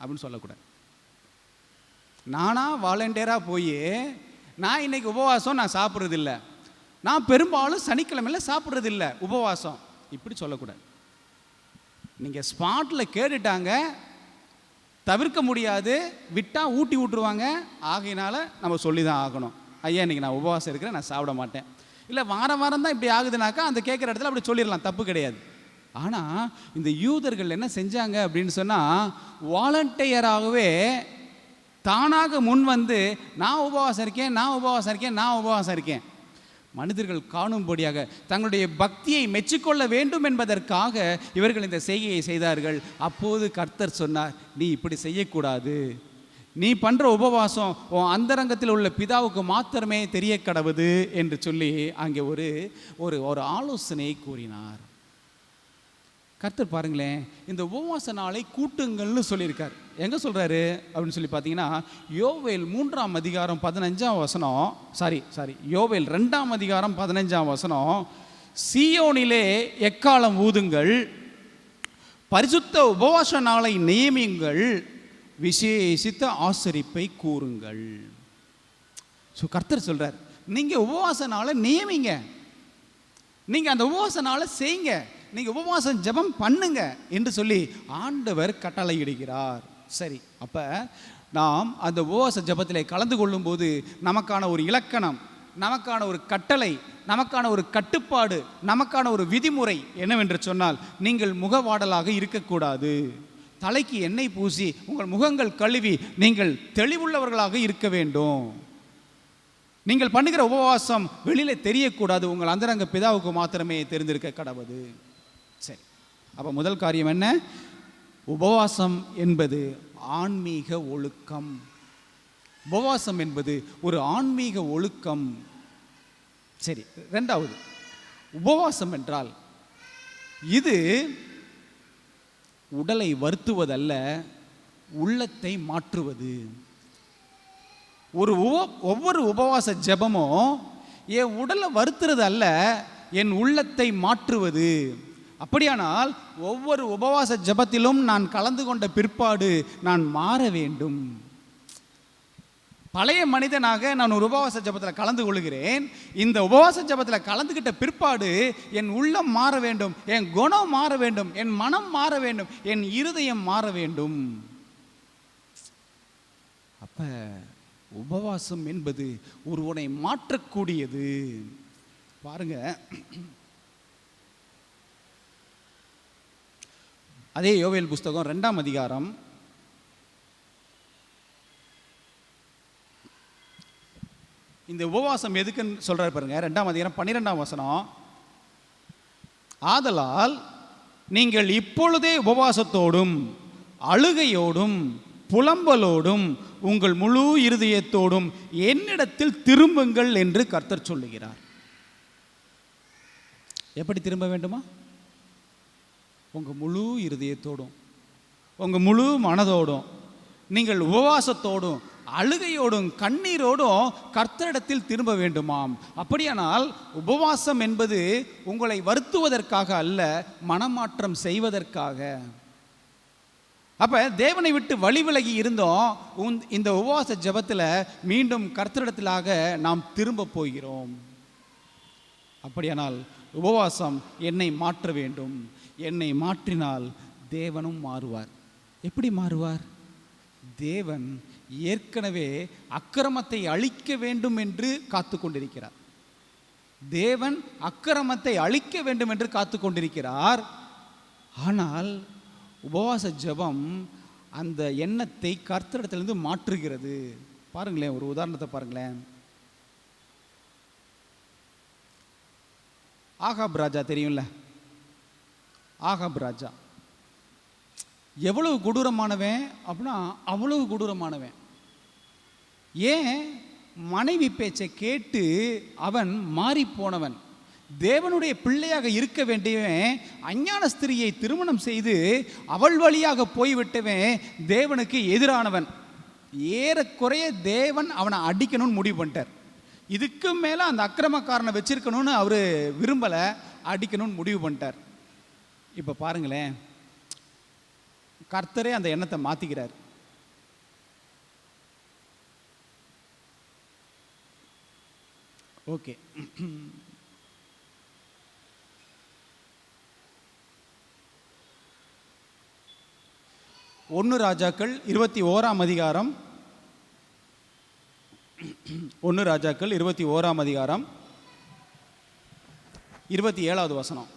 அப்படின்னு சொல்லக்கூடாது. நானாக வாலண்டியராக போய் நான் இன்றைக்கி உபவாசம், நான் சாப்பிட்றதில்ல, நான் பெரும்பாலும் சனிக்கிழமையில் சாப்பிட்றதில்ல உபவாசம், இப்படி சொல்லக்கூடாது. நீங்கள் ஸ்பாட்டில் கேட்டுட்டாங்க, தவிர்க்க முடியாது, விட்டால் ஊட்டி விட்டுருவாங்க. ஆகையினால நம்ம சொல்லி தான் ஆகணும், ஐயா இன்றைக்கி நான் உபவாசம் இருக்கிறேன், நான் சாப்பிட மாட்டேன். இல்லை வாரம் வாரம் தான் இப்படி ஆகுதுனாக்கா அந்த கேட்குற இடத்துல அப்படி சொல்லிடலாம், தப்பு கிடையாது. ஆனால் இந்த யூதர்கள் என்ன செஞ்சாங்க அப்படின்னு சொன்னால், வாலண்டியராகவே தானாக முன் வந்து நான் உபவாசம் இருக்கேன், நான் உபவாசம் இருக்கேன், நான் உபவாசம் இருக்கேன். மனிதர்கள் காணும்படியாக தங்களுடைய பக்தியை மெச்சிக்கொள்ள வேண்டும் என்பதற்காக இவர்கள் இந்த செய்கையை செய்தார்கள். அப்போது கர்த்தர் சொன்னார், நீ இப்படி செய்யக்கூடாது, நீ பண்ணுற உபவாசம் உன் அந்தரங்கத்தில் உள்ள பிதாவுக்கு மாத்திரமே தெரிய கடவுது என்று சொல்லி அங்கே ஒரு ஒரு ஆலோசனையை கூறினார். கர்த்தர் பாருங்களேன், இந்த உபவாச நாளை கூட்டுங்கள்னு சொல்லியிருக்கார். எங்கே சொல்கிறாரு அப்படின்னு சொல்லி பார்த்தீங்கன்னா, யோவேல் 3ஆம் அதிகாரம் 15ஆம் வசனம், யோவேல் 2ஆம் அதிகாரம் 15ஆம் வசனம், சீயோனிலே எக்காலம் ஊதுங்கள், பரிசுத்த உபவாச நாளை நியமியுங்கள், விசேஷித்த ஆசரிப்பை கூறுங்கள். ஸோ கர்த்தர் சொல்கிறார், நீங்கள் உபவாச நாளை நியமிங்க, நீங்கள் அந்த உபவாச நாளை செய்யுங்க, நீங்கள் உபவாசம் ஜெபம் பண்ணுங்க என்று சொல்லி ஆண்டவர் கட்டளையிடுகிறார். சரி, அப்போ நாம் அந்த உபவாச ஜெபத்தில் கலந்து கொள்ளும்போது நமக்கான ஒரு இலக்கணம், நமக்கான ஒரு கட்டளை, நமக்கான ஒரு கட்டுப்பாடு, நமக்கான ஒரு விதிமுறை என்னவென்று சொன்னால், நீங்கள் முகவாடலாக இருக்கக்கூடாது. தலைக்கு எண்ணெய் பூசி உங்கள் முகங்கள் கழுவி நீங்கள் தெளிவுள்ளவர்களாக இருக்க வேண்டும். நீங்கள் பண்ணுகிற உபவாசம் வெளியில் தெரியக்கூடாது, உங்கள் அந்தரங்க பிதாவுக்கு மாத்திரமே தெரிந்திருக்க கடவுது. சரி, அப்போ முதல் காரியம் என்ன? உபவாசம் என்பது ஆன்மீக ஒழுக்கம். உபவாசம் என்பது ஒரு ஆன்மீக ஒழுக்கம். சரி, ரெண்டாவது, உபவாசம் என்றால் இது உடலை வருத்துவதல்ல, உள்ளத்தை மாற்றுவது. ஒவ்வொரு உபவாச ஜெபமும் என் உடலை வருத்துறது அல்ல, என் உள்ளத்தை மாற்றுவது. அப்படியானால் ஒவ்வொரு உபவாச ஜெபத்திலும் நான் கலந்து கொண்ட பிற்பாடு நான் மாற வேண்டும். பழைய மனிதனாக நான் ஒரு உபவாச ஜெபத்தில் கலந்து கொள்கிறேன். இந்த உபவாச ஜெபத்தில் கலந்துக்கிட்ட பிற்பாடு என் உள்ளம் மாற வேண்டும், என் குணம் மாற வேண்டும், என் மனம் மாற வேண்டும், என் இருதயம் மாற வேண்டும். அப்ப உபவாசம் என்பது ஒருவனை மாற்றக்கூடியது. பாருங்க, அதே யோவேல் புஸ்தகம் 2ஆம் அதிகாரம் இந்த உபவாசம் எதுக்குன்னு சொல்றாரு பாருங்க. 2ஆம் அதிகாரம் 12ஆம் வசனம், ஆதலால் நீங்கள் இப்பொழுதே உபவாசத்தோடும் அழுகையோடும் புலம்பலோடும் உங்கள் முழு இருதயத்தோடும் என்னிடத்தில் திரும்புங்கள் என்று கர்த்தர் சொல்லுகிறார். எப்படி திரும்ப வேண்டுமா? உங்கள் முழு இருதயத்தோடும், உங்கள் முழு மனதோடும், நீங்கள் உபவாசத்தோடும் அழுகையோடும் கண்ணீரோடும் கர்த்தரிடத்தில் திரும்ப வேண்டுமாம். அப்படியானால் உபவாசம் என்பது உங்களை வருத்துவதற்காக அல்ல, மனமாற்றம் செய்வதற்காக. அப்போ தேவனை விட்டு வழி விலகி இருந்தோம், இந்த உபவாச ஜெபத்தில் மீண்டும் கர்த்தரிடத்திலாக நாம் திரும்ப போகிறோம். அப்படியானால் உபவாசம் என்னை மாற்ற வேண்டும். என்னை மாற்றினால் தேவனும் மாறுவார். எப்படி மாறுவார்? தேவன் ஏற்கனவே அக்கிரமத்தை அழிக்க வேண்டும் என்று காத்து கொண்டிருக்கிறார். தேவன் அக்கிரமத்தை அழிக்க வேண்டும் என்று காத்து கொண்டிருக்கிறார். ஆனால் உபவாச ஜெபம் அந்த எண்ணத்தை கர்த்தரிடத்திலிருந்து மாற்றுகிறது. பாருங்களேன், ஒரு உதாரணத்தை பாருங்களேன். ஆகாப் ராஜா தெரியும்ல, ஆகாப் ராஜா எவ்வளவு கொடூரமானவன் அப்படின்னா அவ்வளவு கொடூரமானவன். ஏன்? மனைவி பேச்சை கேட்டு அவன் மாறி போனவன். தேவனுடைய பிள்ளையாக இருக்க வேண்டியவன் அஞ்ஞான ஸ்திரியை திருமணம் செய்து அவள் வழியாக போய்விட்டவன் தேவனுக்கு எதிரானவன். ஏறக்குறைய தேவன் அவனை அடிக்கணும்னு முடிவு பண்ணிட்டார். இதுக்கு மேலே அந்த அக்கிரமக்காரனை வச்சிருக்கணும்னு அவர் விரும்பலை, அடிக்கணும்னு முடிவு பண்ணிட்டார். இப்போ பாருங்களேன், கர்த்தரே அந்த எண்ணத்தை மாற்றிக்கிறார். ஓகே, 1 ராஜாக்கள் 21ஆம் அதிகாரம், 1 ராஜாக்கள் 21ஆம் அதிகாரம் 27வது வசனம்.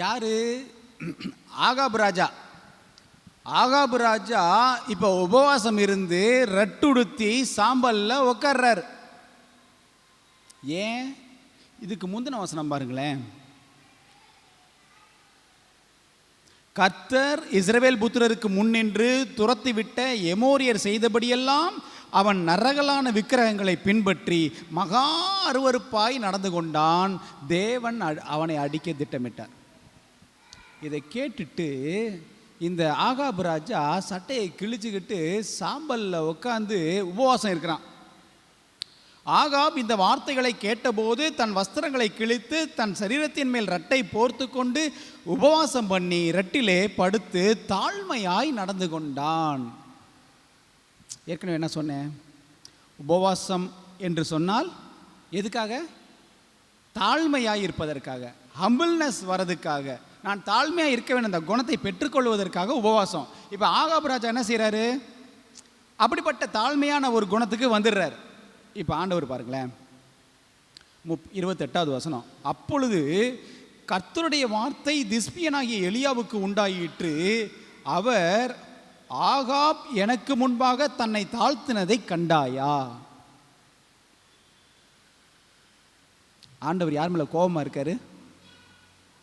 யாரு? ஆகாப் ராஜா. ஆகாப் ராஜா இப்போ உபவாசம் இருந்து ரட்டுடுத்தி சாம்பல்ல உட்கார்றாரு. ஏன்? இதுக்கு முந்தின வசனம் பாருங்களேன். கர்த்தர் இஸ்ரவேல் புத்திரருக்கு முன்னின்று துரத்திவிட்ட எமோரியர் செய்தபடியெல்லாம் அவன் நரகலான விக்கிரகங்களை பின்பற்றி மகா அருவருப்பாய் நடந்து கொண்டான். தேவன் அவனை அடிக்க திட்டமிட்டார். இதை கேட்டுட்டு இந்த ஆகாப் ராஜா சட்டையை கிழிச்சுக்கிட்டு சாம்பலில் உட்காந்து உபவாசம் இருக்கிறான். ஆகாப் இந்த வார்த்தைகளை கேட்டபோது தன் வஸ்திரங்களை கிழித்து தன் சரீரத்தின் மேல் ரட்டை போர்த்து கொண்டு உபவாசம் பண்ணி ரட்டிலே படுத்து தாழ்மையாய் நடந்து கொண்டான். ஏற்கனவே என்ன சொன்னேன்? உபவாசம் என்று சொன்னால் எதுக்காக? தாழ்மையாய் இருப்பதற்காக, ஹம்பிள்னஸ் வரதுக்காக, நான் தாழ்மையாக இருக்க வேண்டும், அந்த குணத்தை பெற்றுக்கொள்வதற்காக உபவாசம். இப்போ ஆகாப் ராஜா என்ன செய்கிறாரு? அப்படிப்பட்ட தாழ்மையான ஒரு குணத்துக்கு வந்துடுறார். இப்போ ஆண்டவர் பாருங்களேன், 28வது வசனம். அப்பொழுது கர்த்தருடைய வார்த்தை திஸ்பியனாகிய எலியாவுக்கு உண்டாயிற்று. அவர், ஆகாப் எனக்கு முன்பாக தன்னை தாழ்த்தினதை கண்டாயா? ஆண்டவர் யார் மேலே கோபமாக இருக்காரு?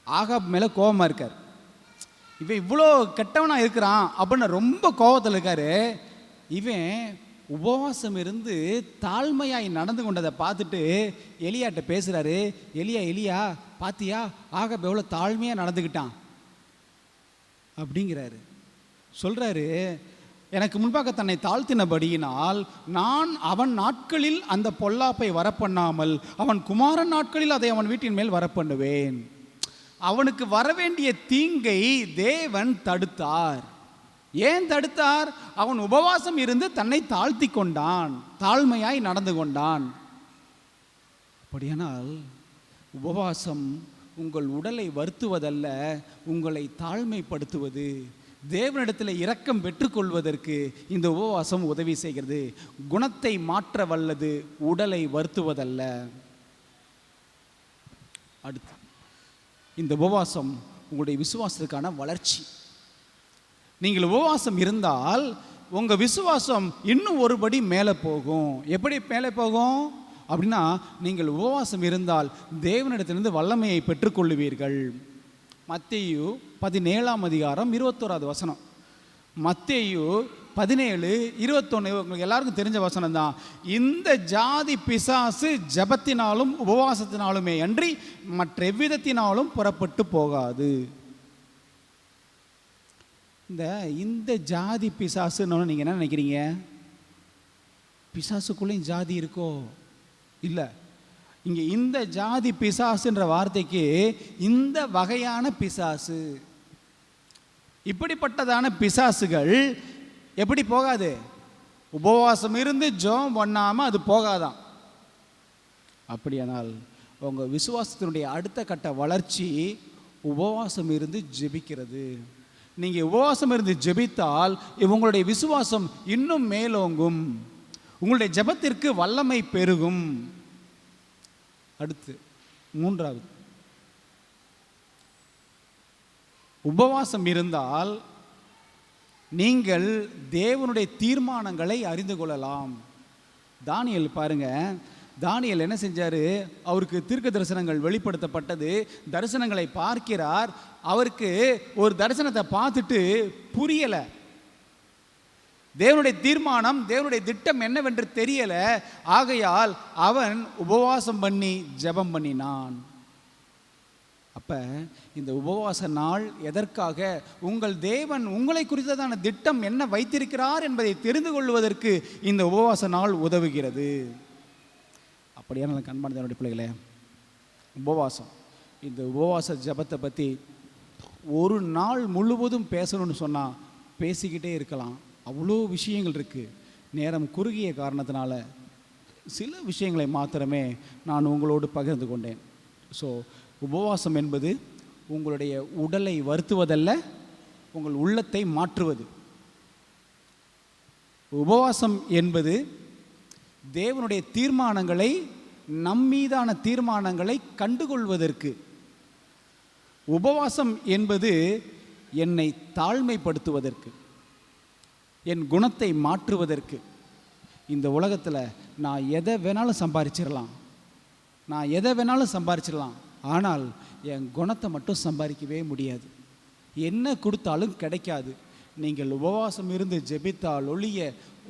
ஆகாப் மேலே கோபமாக இருக்கார். இவன் இவ்வளோ கெட்டவனாக இருக்கிறான் அப்படின்னு ரொம்ப கோபத்தில் இருக்காரு. இவன் உபவாசம் இருந்து தாழ்மையாய் நடந்து கொண்டதை பார்த்துட்டு எலியாட்ட பேசுகிறாரு. எலியா பாத்தியா, ஆகாப் எவ்வளோ தாழ்மையாக நடந்துக்கிட்டான் அப்படிங்கிறாரு. சொல்கிறாரு, எனக்கு முன்பாக தன்னை தாழ்த்தினபடியினால் நான் அவன் நாட்களில் அந்த பொல்லாப்பை வரப்பண்ணாமல் அவன் குமாரன் நாட்களில் அதை அவன் வீட்டின் மேல் வரப்பண்ணுவேன். அவனுக்கு வரவேண்டிய தீங்கை தேவன் தடுத்தார். ஏன் தடுத்தார்? அவன் உபவாசம் இருந்து தன்னை தாழ்த்தி கொண்டான், தாழ்மையாய் நடந்து கொண்டான். அப்படியானால் உபவாசம் உங்கள் உடலை வருத்துவதல்ல, உங்களை தாழ்மைப்படுத்துவது. தேவனிடத்தில் இரக்கம் பெற்றுக்கொள்வதற்கு இந்த உபவாசம் உதவி செய்கிறது. குணத்தை மாற்ற வல்லது, உடலை வருத்துவதல்ல. அடுத்து, இந்த உபவாசம் உங்களுடைய விசுவாசத்துக்கான வளர்ச்சி. நீங்கள் உபவாசம் இருந்தால் உங்கள் விசுவாசம் இன்னும் ஒருபடி மேலே போகும். எப்படி மேலே போகும் அப்படின்னா, நீங்கள் உபவாசம் இருந்தால் தேவனிடத்திலிருந்து வல்லமையை பெற்றுக்கொள்ளுவீர்கள். மத்தேயு 17ஆம் அதிகாரம் 21வது வசனம். மத்தேயு 17:21 உங்களுக்கு எல்லாருக்கும் தெரிஞ்ச வசனம் தான். இந்த ஜாதி பிசாசு ஜபத்தினாலும் உபவாசத்தினாலுமே அன்றி மற்ற எவ்விதத்தினாலும் புறப்பட்டு போகாது. இந்த ஜாதி பிசாசுன்னு நீங்கள் என்ன நினைக்கிறீங்க? பிசாசுக்குள்ளேயும் ஜாதி இருக்கோ? இல்லை. இங்கே இந்த ஜாதி பிசாசுன்ற வார்த்தைக்கு இந்த வகையான பிசாசு, இப்படிப்பட்டதான பிசாசுகள் எப்படி போகாது? உபவாசம் இருந்து ஜெபம் பண்ணாமல் அது போகாதான். அப்படியானால் உங்கள் விசுவாசத்தினுடைய அடுத்த கட்ட வளர்ச்சி உபவாசம் இருந்து ஜெபிக்கிறது. நீங்கள் உபவாசம் இருந்து ஜெபித்தால் உங்களுடைய விசுவாசம் இன்னும் மேலோங்கும், உங்களுடைய ஜெபத்திற்கு வல்லமை பெருகும். அடுத்து, 3வது, உபவாசம் இருந்தால் நீங்கள் தேவனுடைய தீர்மானங்களை அறிந்து கொள்ளலாம். தானியேல் பாருங்க, தானியேல் என்ன செஞ்சாரு? அவருக்கு தீர்க்க தரிசனங்கள் வெளிப்படுத்தப்பட்டது, தரிசனங்களை பார்க்கிறார். அவருக்கு ஒரு தரிசனத்தை பார்த்துட்டு புரியலை, தேவனுடைய தீர்மானம், தேவனுடைய திட்டம் என்னவென்று தெரியல. ஆகையால் அவன் உபவாசம் பண்ணி ஜெபம் பண்ணினான். அப்ப இந்த உபவாச நாள் எதற்காக? உங்கள் தேவன் உங்களை குறித்ததான திட்டம் என்ன வைத்திருக்கிறார் என்பதை தெரிந்து கொள்வதற்கு இந்த உபவாச நாள் உதவுகிறது. அப்படியான கண்பான தேவனுடைய பிள்ளைகளே, உபவாசம், இந்த உபவாச ஜெபத்தை பற்றி ஒரு நாள் முழுவதும் பேசணும்னு சொன்னால் பேசிக்கிட்டே இருக்கலாம். அவ்வளோ விஷயங்கள் இருக்குது. நேரம் குறுகிய காரணத்தினால சில விஷயங்களை மாத்திரமே நான் உங்களோடு பகிர்ந்து கொண்டேன். ஸோ உபவாசம் என்பது உங்களுடைய உடலை வருத்துவதல்ல, உங்கள் உள்ளத்தை மாற்றுவது. உபவாசம் என்பது தேவனுடைய தீர்மானங்களை, நம்மீதான தீர்மானங்களை கண்டுகொள்வதற்கு. உபவாசம் என்பது என்னை தாழ்மைப்படுத்துவதற்கு, என் குணத்தை மாற்றுவதற்கு. இந்த உலகத்தில் நான் எதை வேணாலும் சம்பாரிச்சிடலாம், ஆனால் என் குணத்தை மட்டும் சம்பாதிக்கவே முடியாது. என்ன கொடுத்தாலும் கிடைக்காது. நீங்கள் உபவாசம் இருந்து ஜெபித்தால் ஒழிய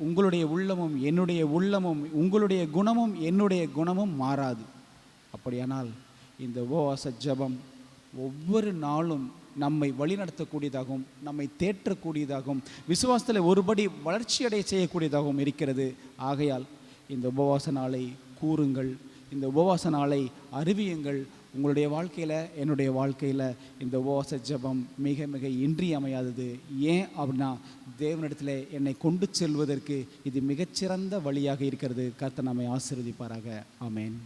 உங்களுடைய உள்ளமும் என்னுடைய உள்ளமும், உங்களுடைய குணமும் என்னுடைய குணமும் மாறாது. அப்படியானால் இந்த உபவாச ஜெபம் ஒவ்வொரு நாளும் நம்மை வழிநடத்தக்கூடியதாகவும், நம்மை தேற்றக்கூடியதாகவும், விசுவாசத்தில் ஒருபடி வளர்ச்சியடைய செய்யக்கூடியதாகவும் இருக்கிறது. ஆகையால் இந்த உபவாச நாளை கூறுங்கள், இந்த உபவாச நாளை அறிவியுங்கள். உங்களுடைய வாழ்க்கையில், என்னுடைய வாழ்க்கையில் இந்த உபவாச ஜெபம் மிக மிக இன்றியமையாதது. ஏன் அப்படின்னா, தேவனிடத்தில் என்னை கொண்டு செல்வதற்கு இது மிகச்சிறந்த வழியாக இருக்கிறது. கர்த்தர் நம்மை ஆசீர்வதிப்பாராக. ஆமென்.